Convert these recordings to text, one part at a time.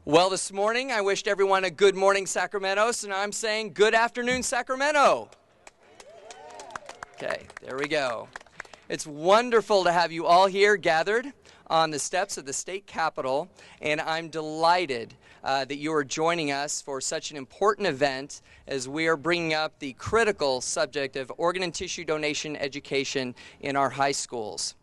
Well, this morning I wished everyone a good morning, Sacramento, so now I'm saying good afternoon, Sacramento. Okay, there we go. It's wonderful to have you all here gathered on the steps of the state capitol, and I'm delighted that you are joining us for such an important event as we are bringing up the critical subject of organ and tissue donation education in our high schools.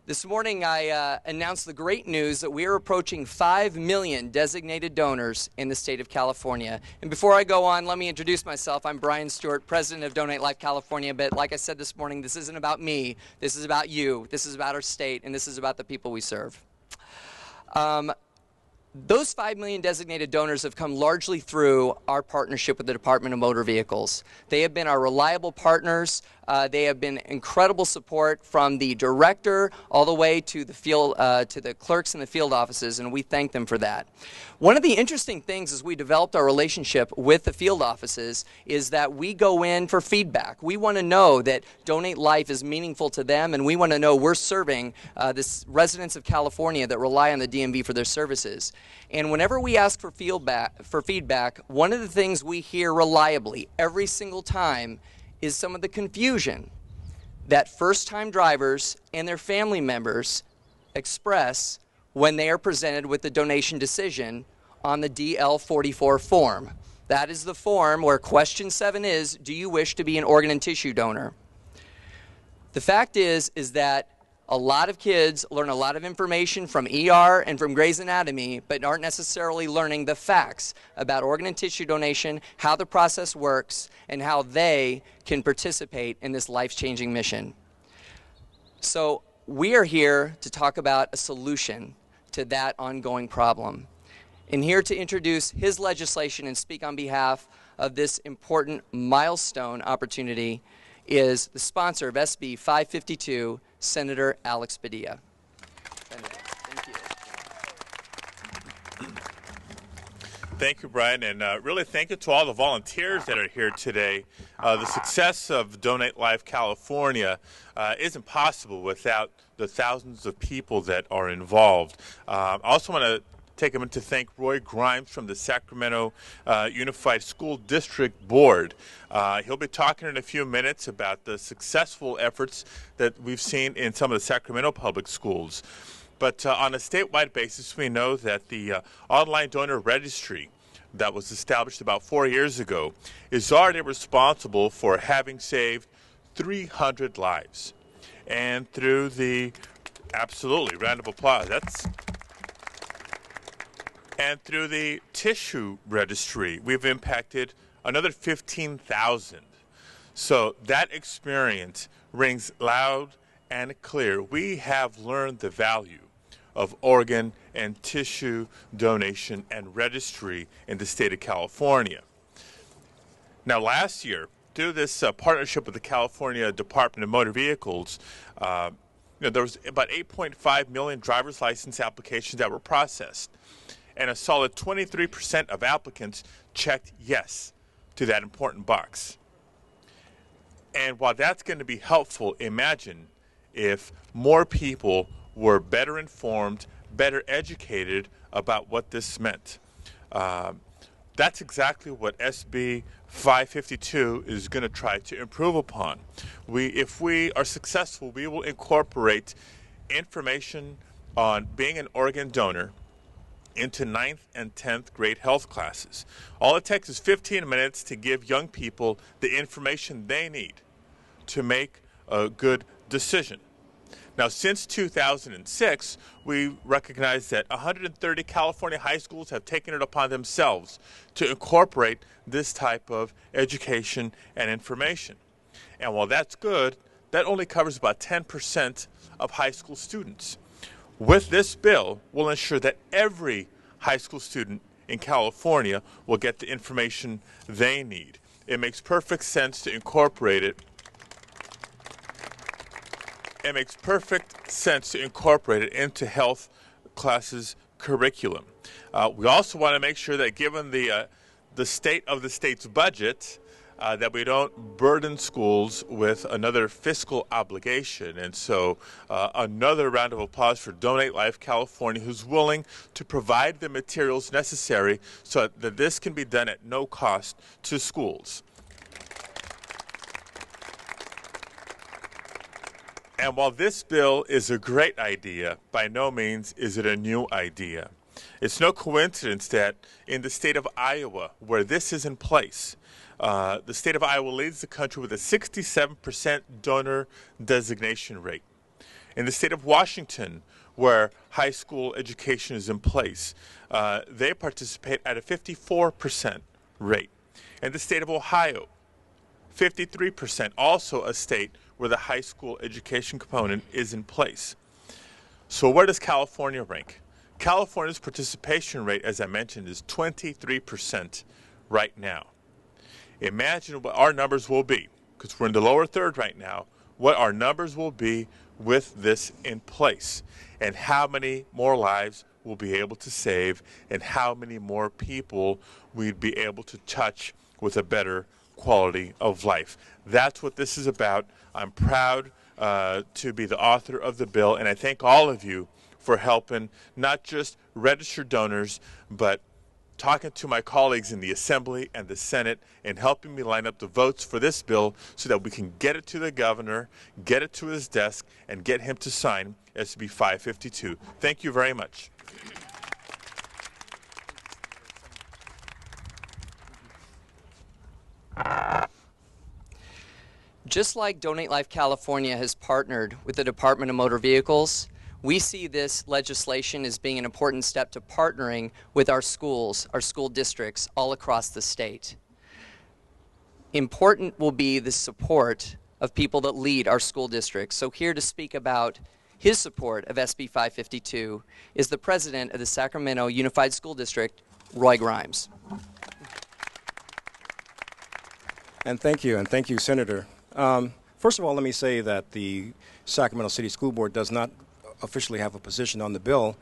This morning I announced the great news that we are approaching 5 million designated donors in the state of California. And before I go on, let me introduce myself. I'm Brian Stewart, president of Donate Life California, but like I said this morning, this isn't about me. This is about you. This is about our state, and this is about the people we serve. Those 5 million designated donors have come largely through our partnership with the Department of Motor Vehicles. They have been our reliable partners. They have been incredible support from the director all the way to the field, to the clerks in the field offices, and we thank them for that. One of the interesting things as we developed our relationship with the field offices is that we go in for feedback. We want to know that Donate Life is meaningful to them, and we want to know we're serving the residents of California that rely on the DMV for their services. And whenever we ask for feedback, one of the things we hear reliably every single time is some of the confusion that first-time drivers and their family members express when they are presented with the donation decision on the DL-44 form. That is the form where question 7 is, do you wish to be an organ and tissue donor? The fact is that a lot of kids learn a lot of information from ER and from Grey's Anatomy, but aren't necessarily learning the facts about organ and tissue donation, how the process works, and how they can participate in this life-changing mission. So we are here to talk about a solution to that ongoing problem. And here to introduce his legislation and speak on behalf of this important milestone opportunity is the sponsor of SB 552, Senator Alex Padilla. Senator, thank you. Thank you, Brian, and really thank you to all the volunteers that are here today. The success of Donate Life California isn't possible without the thousands of people that are involved. I also want to take a minute to thank Roy Grimes from the Sacramento Unified School District Board. He'll be talking in a few minutes about the successful efforts that we've seen in some of the Sacramento public schools. But on a statewide basis, we know that the online donor registry that was established about 4 years ago is already responsible for having saved 300 lives. And through the, absolutely, round of applause, and through the tissue registry, we've impacted another 15,000. So that experience rings loud and clear. We have learned the value of organ and tissue donation and registry in the state of California. Now, last year, through this partnership with the California Department of Motor Vehicles, there was about 8.5 million driver's license applications that were processed. And a solid 23% of applicants checked yes to that important box. And while that's going to be helpful, imagine if more people were better informed, better educated about what this meant. That's exactly what SB 552 is going to try to improve upon. If we are successful, we will incorporate information on being an organ donor into 9th and 10th grade health classes. All it takes is 15 minutes to give young people the information they need to make a good decision. Now, since 2006, we recognize that 130 California high schools have taken it upon themselves to incorporate this type of education and information. And while that's good, that only covers about 10% of high school students. With this bill, we'll ensure that every high school student in California will get the information they need. It makes perfect sense to incorporate it. It makes perfect sense to incorporate it into health classes curriculum. We also want to make sure that given the state of the state's budget, that we don't burden schools with another fiscal obligation. And so another round of applause for Donate Life California, who's willing to provide the materials necessary so that this can be done at no cost to schools. And while this bill is a great idea, by no means is it a new idea. It's no coincidence that in the state of Iowa, where this is in place, the state of Iowa leads the country with a 67% donor designation rate. In the state of Washington, where high school education is in place, they participate at a 54% rate. In the state of Ohio, 53%, also a state where the high school education component is in place. So where does California rank? California's participation rate, as I mentioned, is 23% right now. Imagine what our numbers will be, because we're in the lower third right now, what our numbers will be with this in place, and how many more lives we'll be able to save, and how many more people we'd be able to touch with a better quality of life. That's what this is about. I'm proud to be the author of the bill, and I thank all of you for helping not just registered donors, but talking to my colleagues in the Assembly and the Senate and helping me line up the votes for this bill so that we can get it to the governor, get it to his desk, and get him to sign SB 552. Thank you very much. Just like Donate Life California has partnered with the Department of Motor Vehicles, we see this legislation as being an important step to partnering with our schools, our school districts all across the state. Important will be the support of people that lead our school districts. So here to speak about his support of SB 552 is the president of the Sacramento Unified School District, Roy Grimes. And thank you, Senator. First of all, let me say that the Sacramento City School Board does not officially have a position on the bill.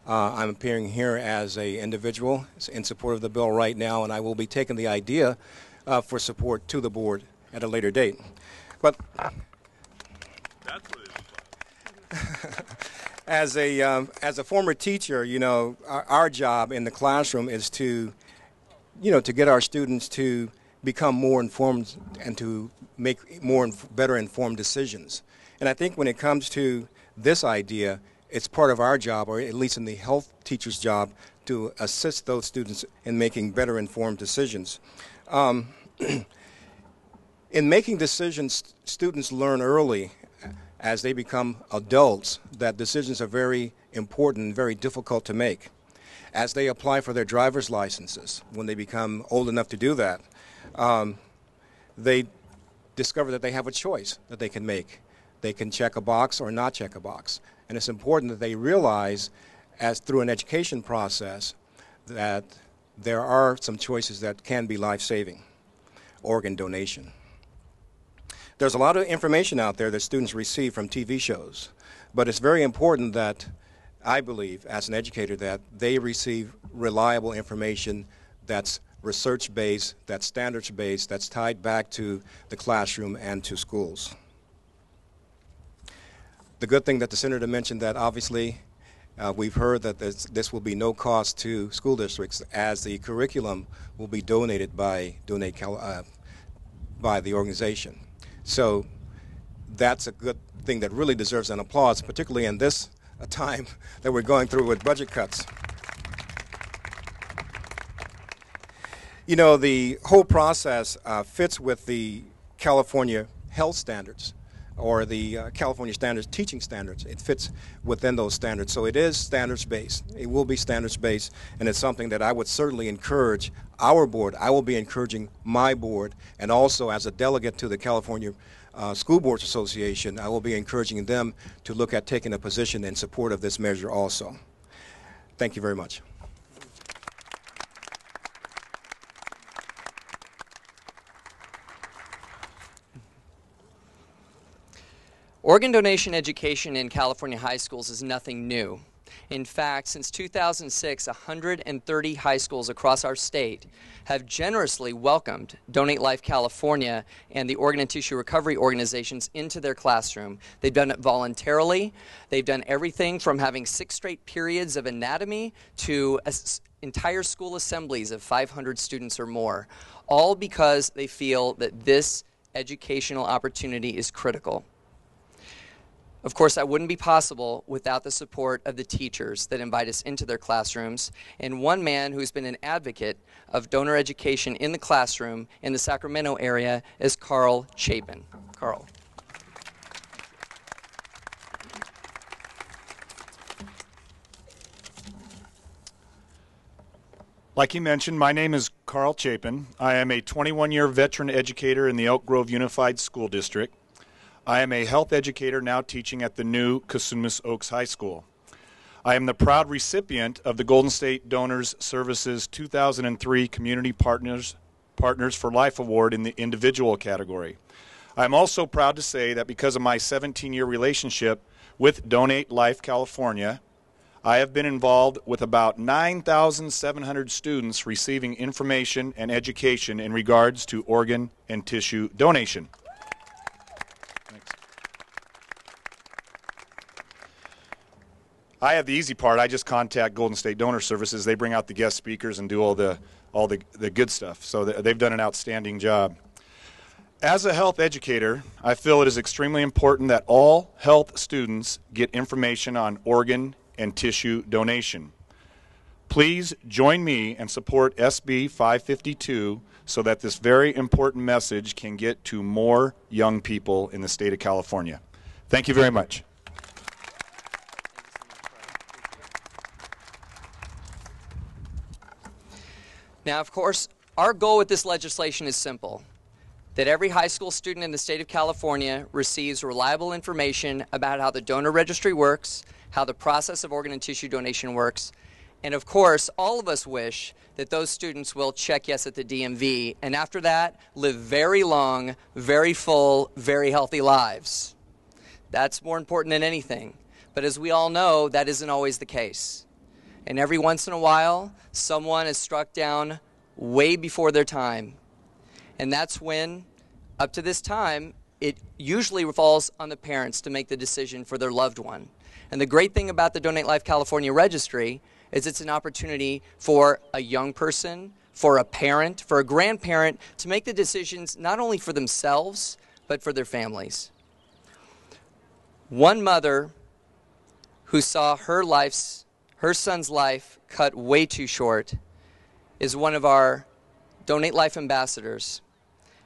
I'm appearing here as an individual in support of the bill right now, and I will be taking the idea for support to the board at a later date. But That's what it is. as a former teacher, you know, our job in the classroom is to, you know, to get our students to become more informed and to make better informed decisions. And I think when it comes to this idea, it's part of our job, or at least in the health teacher's job, to assist those students in making better informed decisions. In making decisions, students learn early as they become adults that decisions are very important and very difficult to make. As they apply for their driver's licenses, when they become old enough to do that, they discover that they have a choice that they can make. They can check a box or not check a box. And it's important that they realize, as through an education process, that there are some choices that can be life-saving. Organ donation. There's a lot of information out there that students receive from TV shows, but it's very important that, I believe, as an educator, that they receive reliable information that's research-based, that's standards-based, that's tied back to the classroom and to schools. The good thing that the Senator mentioned, that obviously we've heard that this will be no cost to school districts, as the curriculum will be donated by the organization. So that's a good thing that really deserves an applause, particularly in this time that we're going through with budget cuts. You know, the whole process fits with the California health standards, or the California standards, teaching standards. It fits within those standards. So it is standards-based. It will be standards-based, and it's something that I would certainly encourage our board. I will be encouraging my board, and also as a delegate to the California School Boards Association, I will be encouraging them to look at taking a position in support of this measure also. Thank you very much. Organ donation education in California high schools is nothing new. In fact, since 2006, 130 high schools across our state have generously welcomed Donate Life California and the organ and tissue recovery organizations into their classroom. They've done it voluntarily. They've done everything from having 6 straight periods of anatomy to entire school assemblies of 500 students or more, all because they feel that this educational opportunity is critical. Of course, that wouldn't be possible without the support of the teachers that invite us into their classrooms, and one man who's been an advocate of donor education in the classroom in the Sacramento area is Carl Chapin. Carl. Like you mentioned, my name is Carl Chapin. I am a 21-year veteran educator in the Elk Grove Unified School District. I am a health educator now teaching at the new Cosumnes Oaks High School. I am the proud recipient of the Golden State Donors Services 2003 Community Partners for Life Award in the individual category. I am also proud to say that because of my 17-year relationship with Donate Life California, I have been involved with about 9,700 students receiving information and education in regards to organ and tissue donation. I have the easy part. I just contact Golden State Donor Services. They bring out the guest speakers and do all the good stuff. So they've done an outstanding job. As a health educator, I feel it is extremely important that all health students get information on organ and tissue donation. Please join me and support SB 552 so that this very important message can get to more young people in the state of California. Thank you very much. Now, of course, our goal with this legislation is simple: that every high school student in the state of California receives reliable information about how the donor registry works, how the process of organ and tissue donation works, and of course, all of us wish that those students will check yes at the DMV, and after that, live very long, very full, very healthy lives. That's more important than anything. But as we all know, that isn't always the case. And every once in a while, someone is struck down way before their time. And that's when, up to this time, it usually falls on the parents to make the decision for their loved one. And the great thing about the Donate Life California registry is it's an opportunity for a young person, for a parent, for a grandparent to make the decisions not only for themselves, but for their families. One mother who saw her son's life cut way too short is one of our Donate Life ambassadors,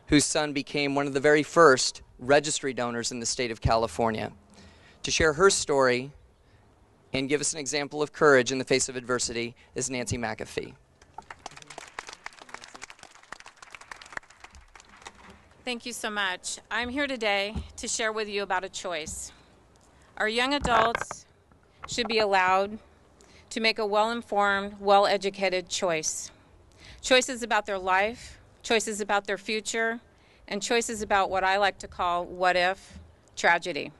whose son became one of the very first registry donors in the state of California. To share her story and give us an example of courage in the face of adversity is Nancy McAfee. Thank you so much. I'm here today to share with you about a choice. Our young adults should be allowed to make a well-informed, well-educated choice. Choices about their life, choices about their future, and choices about what I like to call what-if tragedy.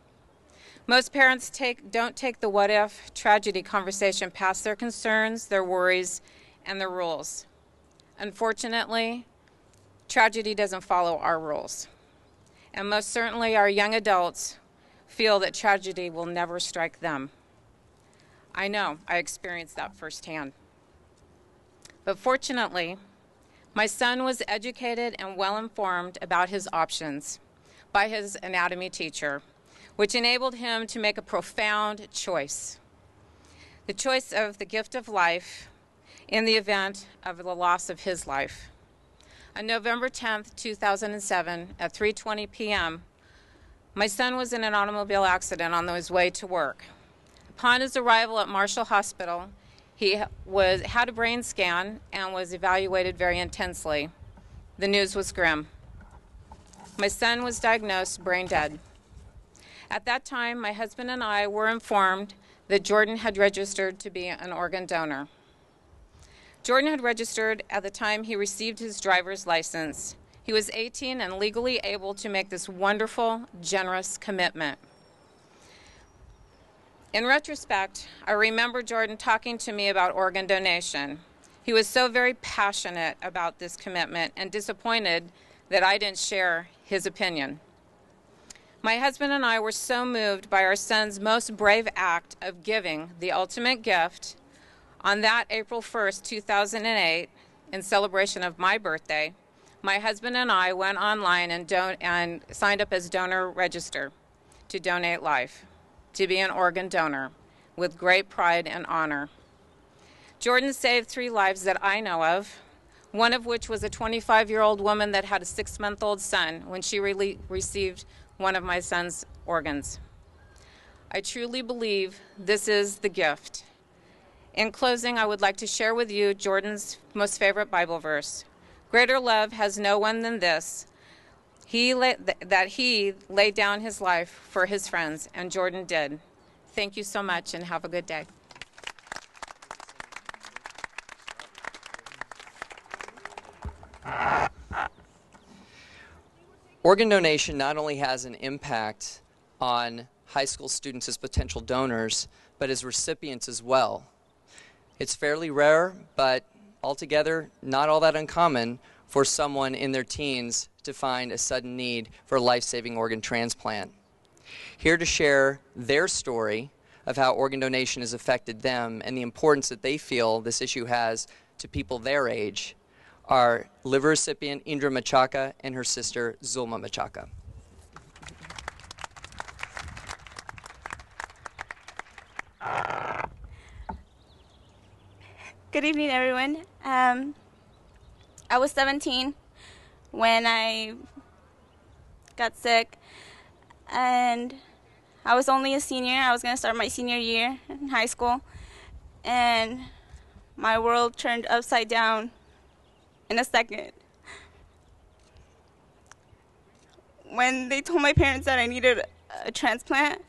Most parents don't take the what-if tragedy conversation past their concerns, their worries, and their rules. Unfortunately, tragedy doesn't follow our rules. And most certainly our young adults feel that tragedy will never strike them. I know, I experienced that firsthand. But fortunately, my son was educated and well-informed about his options by his anatomy teacher, which enabled him to make a profound choice. The choice of the gift of life in the event of the loss of his life. On November 10th, 2007, at 3:20 p.m., my son was in an automobile accident on his way to work. Upon his arrival at Marshall Hospital, he had a brain scan and was evaluated very intensely. The news was grim. My son was diagnosed brain dead. At that time, my husband and I were informed that Jordan had registered to be an organ donor. Jordan had registered at the time he received his driver's license. He was 18 and legally able to make this wonderful, generous commitment. In retrospect, I remember Jordan talking to me about organ donation. He was so very passionate about this commitment and disappointed that I didn't share his opinion. My husband and I were so moved by our son's most brave act of giving the ultimate gift on that April 1st, 2008, in celebration of my birthday. My husband and I went online and signed up as donor register to donate life, to be an organ donor, with great pride and honor. Jordan saved 3 lives that I know of, one of which was a 25-year-old woman that had a 6-month-old son when she received one of my son's organs. I truly believe this is the gift. In closing, I would like to share with you Jordan's most favorite Bible verse. Greater love has no one than this, that he laid down his life for his friends, and Jordan did. Thank you so much, and have a good day. Organ donation not only has an impact on high school students as potential donors, but as recipients as well. It's fairly rare, but altogether not all that uncommon for someone in their teens to find a sudden need for a life-saving organ transplant. Here to share their story of how organ donation has affected them and the importance that they feel this issue has to people their age are liver recipient Indra Machaka and her sister Zulma Machaka. Good evening, everyone. I was 17 when I got sick, and I was only a senior. I was going to start my senior year in high school, and my world turned upside down in a second. When they told my parents that I needed a transplant,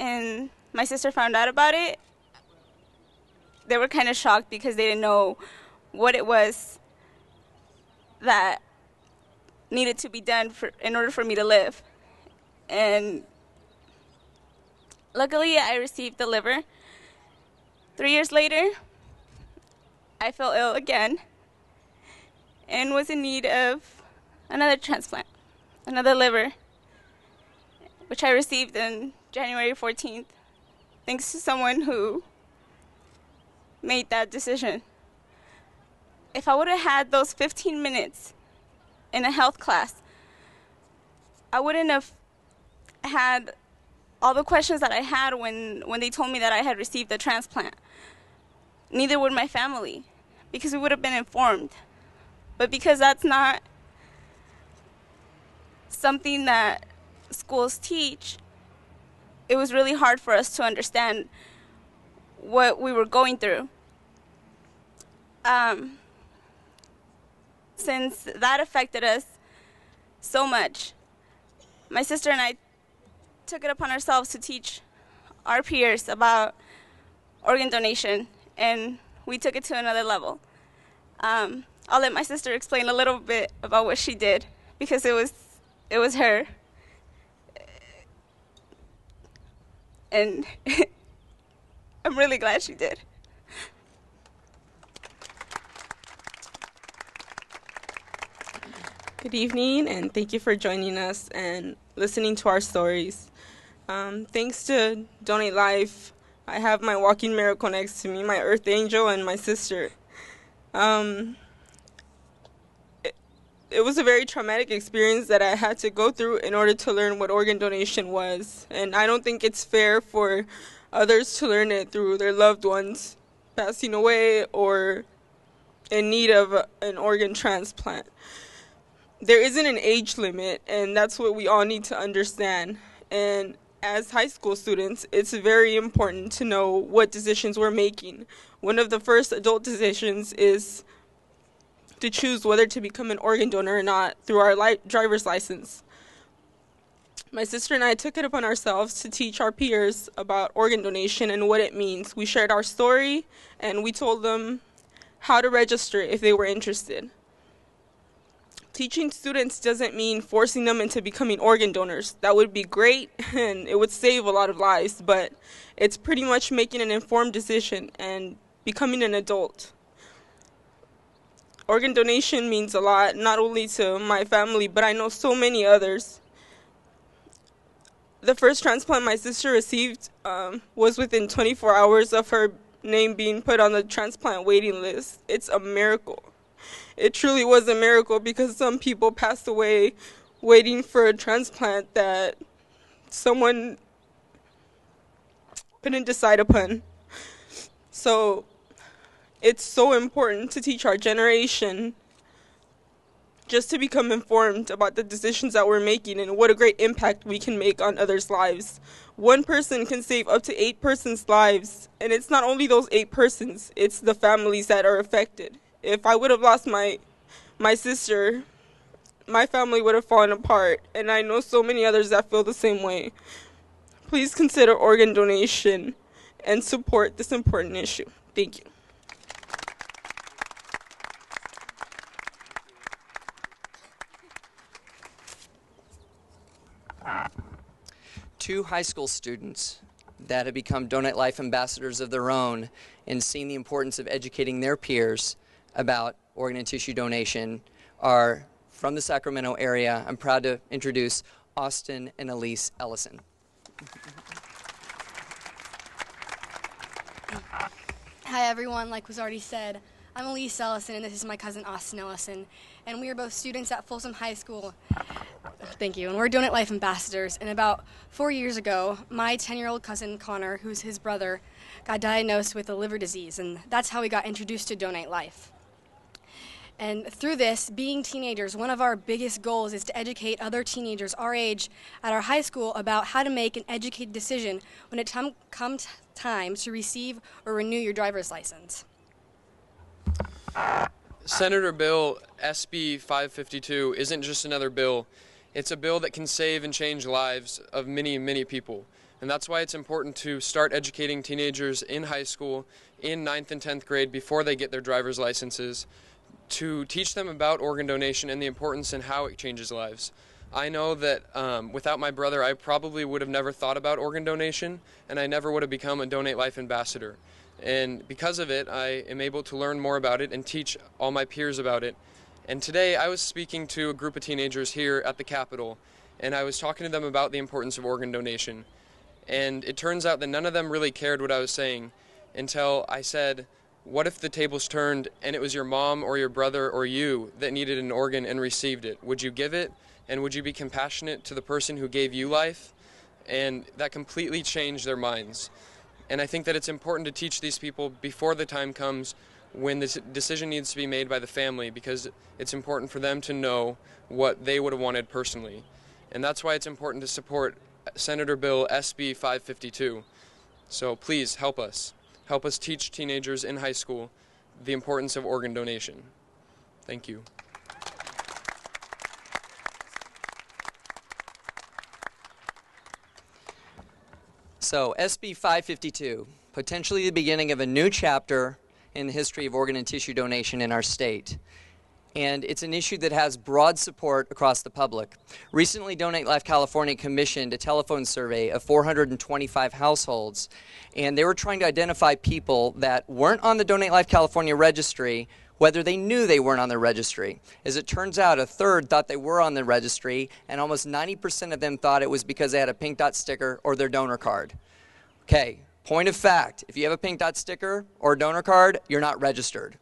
and my sister found out about it, they were kind of shocked because they didn't know what it was that needed to be done in order for me to live. And luckily, I received the liver. 3 years later, I fell ill again and was in need of another transplant, another liver, which I received on January 14th, thanks to someone who made that decision. If I would have had those 15 minutes in a health class, I wouldn't have had all the questions that I had when they told me that I had received a transplant. Neither would my family, because we would have been informed. But because that's not something that schools teach, it was really hard for us to understand what we were going through. Since that affected us so much, my sister and I took it upon ourselves to teach our peers about organ donation, and we took it to another level. I'll let my sister explain a little bit about what she did, because it was her. And I'm really glad she did. Good evening, and thank you for joining us and listening to our stories. Thanks to Donate Life, I have my walking miracle next to me, my earth angel, and my sister. It was a very traumatic experience that I had to go through in order to learn what organ donation was. And I don't think it's fair for others to learn it through their loved ones passing away or in need of an organ transplant. There isn't an age limit, and that's what we all need to understand. And as high school students, it's very important to know what decisions we're making. One of the first adult decisions is to choose whether to become an organ donor or not through our driver's license. My sister and I took it upon ourselves to teach our peers about organ donation and what it means. We shared our story, and we told them how to register if they were interested. Teaching students doesn't mean forcing them into becoming organ donors. That would be great and it would save a lot of lives, but it's pretty much making an informed decision and becoming an adult. Organ donation means a lot, not only to my family, but I know so many others. The first transplant my sister received was within 24 hours of her name being put on the transplant waiting list. It's a miracle. It truly was a miracle because some people passed away waiting for a transplant that someone couldn't decide upon. So it's so important to teach our generation just to become informed about the decisions that we're making and what a great impact we can make on others' lives. One person can save up to 8 persons' lives, and it's not only those 8 persons, it's the families that are affected. If I would have lost my sister, my family would have fallen apart, and I know so many others that feel the same way. Please consider organ donation and support this important issue. Thank you. Two high school students that have become Donate Life ambassadors of their own and seen the importance of educating their peers about organ and tissue donation are from the Sacramento area. I'm proud to introduce Austin and Elise Ellison. Hi everyone, like was already said, I'm Elise Ellison and this is my cousin Austin Ellison, and we are both students at Folsom High School. Thank you. And we're Donate Life ambassadors. And about 4 years ago, my 10-year-old cousin Connor, who's his brother, got diagnosed with a liver disease, and that's how we got introduced to Donate Life. And through this, being teenagers, one of our biggest goals is to educate other teenagers our age at our high school about how to make an educated decision when it comes time to receive or renew your driver's license. Senator Bill SB 552 isn't just another bill. It's a bill that can save and change lives of many, many people. And that's why it's important to start educating teenagers in high school, in 9th and 10th grade, before they get their driver's licenses, to teach them about organ donation and the importance and how it changes lives. I know that without my brother, I probably would have never thought about organ donation, and I never would have become a Donate Life ambassador. And because of it, I am able to learn more about it and teach all my peers about it. And today I was speaking to a group of teenagers here at the Capitol, and I was talking to them about the importance of organ donation. And it turns out that none of them really cared what I was saying until I said, what if the tables turned and it was your mom or your brother or you that needed an organ and received it? Would you give it? And would you be compassionate to the person who gave you life? And that completely changed their minds. And I think that it's important to teach these people before the time comes when this decision needs to be made by the family, because it's important for them to know what they would have wanted personally. And that's why it's important to support Senator Bill SB 552. So please help us. Help us teach teenagers in high school the importance of organ donation. Thank you. So SB 552, potentially the beginning of a new chapter in the history of organ and tissue donation in our state. And it's an issue that has broad support across the public. Recently, Donate Life California commissioned a telephone survey of 425 households, and they were trying to identify people that weren't on the Donate Life California registry, whether they knew they weren't on the registry. As it turns out, a third thought they were on the registry, and almost 90% of them thought it was because they had a pink dot sticker or their donor card. Okay, point of fact, if you have a pink dot sticker or a donor card, you're not registered.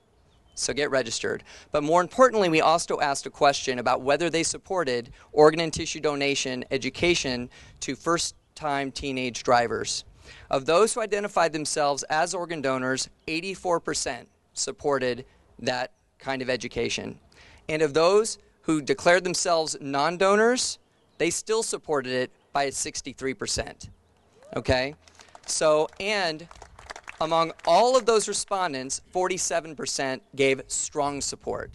So get registered. But more importantly, we also asked a question about whether they supported organ and tissue donation education to first-time teenage drivers. Of those who identified themselves as organ donors, 84% supported that kind of education. And of those who declared themselves non-donors, they still supported it by 63%. Okay? So, and among all of those respondents, 47% gave strong support.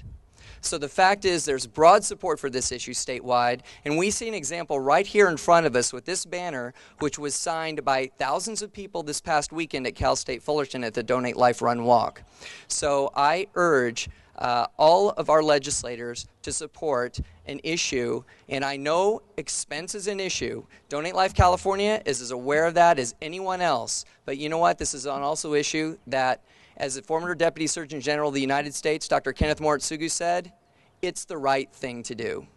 So the fact is there's broad support for this issue statewide, and we see an example right here in front of us with this banner, which was signed by thousands of people this past weekend at Cal State Fullerton at the Donate Life Run Walk. So I urge all of our legislators to support an issue, and I know expense is an issue. Donate Life California is as aware of that as anyone else, but you know what? This is also an issue that, as the former Deputy Surgeon General of the United States, Dr. Kenneth Moritsugu, said, it's the right thing to do.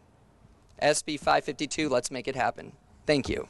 SB 552, let's make it happen. Thank you.